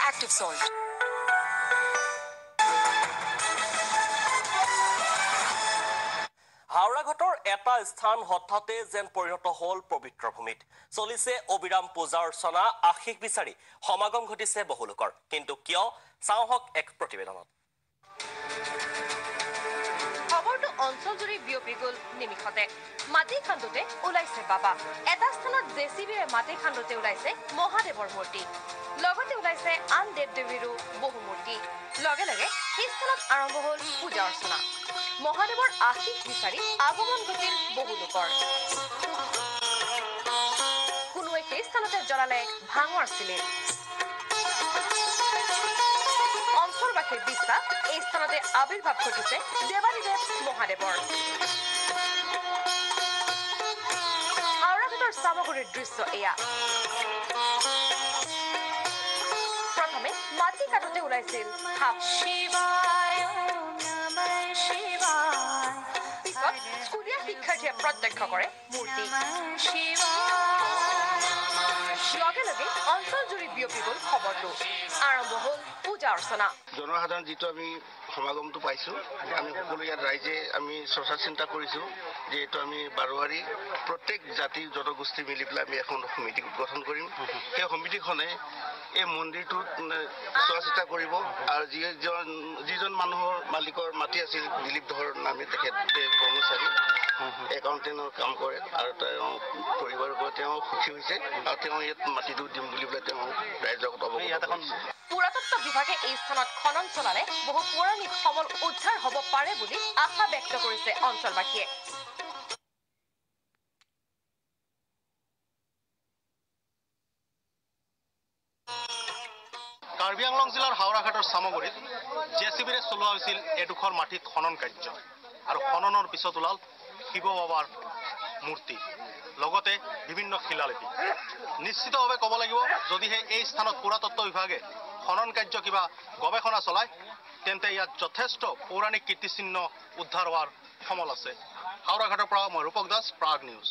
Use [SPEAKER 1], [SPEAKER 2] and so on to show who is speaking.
[SPEAKER 1] active salt.
[SPEAKER 2] হাওড়াঘাটৰ এটা স্থান হঠাতে যেন পৰিণত হল পবিত্ৰ ভূমিত চলিছে অবিৰাম পূজা অৰ্চনা আশীষ বিচাৰি সমাগম ঘটিছে বহু লোকৰ কিন্তু কিয় চাওহক এক প্ৰতিবেদনত
[SPEAKER 3] খবৰটো অঞ্চলজুৰি বিয়পি গ'ল নিমিষতে মাটি খান্দোতে ওলাইছে বাবা এটা স্থানত জেচিবিৰে মাটি খান্দোতে ওলাইছে মহাদেৱৰ মূৰ্তি লগতে ওলাইছে আন দেৱ দেৱীৰো বহু মূৰ্তি লগে লগে সেই স্থানত আৰম্ভ হল পূজা অৰ্চনা মহাদেৱৰ আশীষ বিচাৰি আগমন ঘটিল বহু লোকৰ কোনোৱে সেই স্থানতে জ্বলালে ভাঙৰ চিলিৰ অঞ্চলবাসীৰ বিশ্বাস এই স্থানতে আবিৰ্ভাৱ ঘটিছে দেৱাদিদেৱ মহাদেৱৰ হাওড়াঘাটৰ চামগুৰিৰ দৃশ্য এয়া প্ৰথমে মাটি কাটোতে ওলাইছিল সাপ পিছত স্কুলীয়া শিক্ষাৰ্থীয়ে প্ৰত্যক্ষ কৰে মূৰ্তি লগে লগে অঞ্চলজুৰি বিয়পি গ'ল খবৰটো আৰম্ভ হ'ল পূজা অৰ্চনা
[SPEAKER 4] জনসাধাৰণ যিটো আমি সমাগমটো পাইছোঁ আমি সকলো ইয়াত ৰাইজে আমি চৰ্চা চিন্তা কৰিছোঁ যে এইটো আমি বাৰোৱাৰী প্ৰত্যেক জাতি জনগোষ্ঠী মিলি পেলাই আমি এখন সমিতি গঠন কৰিম সেই সমিতিখনে এই মন্দিৰটোত চোৱা চিতা কৰিব আৰু যিজন মানুহৰ মালিকৰ মাটি আছিল দিলীপ ধৰ নামে তেখেতে কৰ্মচাৰী একাউণ্টেণ্টৰ কাম কৰে আৰু তেওঁ পৰিবাৰৰ পৰা তেওঁ সুখী হৈছে আৰু তেওঁ ইয়াত মাটিটো দিম বুলি পেলাই তেওঁ ৰাইজক অৱগত কৰিছে
[SPEAKER 3] পুৰাতত্ব বিভাগে এই স্থানত খনন চলালে বহু পৌৰাণিক সমল উদ্ধাৰ হ'ব পাৰে বুলি আশা ব্যক্ত কৰিছে অঞ্চলবাসীয়ে
[SPEAKER 5] কাৰ্বি আংলং জিলাৰ হাওড়াঘাটৰ চামগুৰিত জেচিবিৰে চলোৱা হৈছিল এডোখৰ মাটিত খনন কাৰ্য আৰু খননৰ পিছত ওলাল শিৱ বাবাৰ মূৰ্তি লগতে বিভিন্ন শিলালিপি নিশ্চিতভাৱে ক'ব লাগিব যদিহে এই স্থানত পুৰাতত্ব বিভাগে খনন কাৰ্য কিবা গৱেষণা চলায় তেন্তে ইয়াত যথেষ্ট পৌৰাণিক কীৰ্তিচিহ্ন উদ্ধাৰ হোৱাৰ সমল আছে হাওড়াঘাটৰ পৰা মই ৰূপক দাস প্ৰাগ নিউজ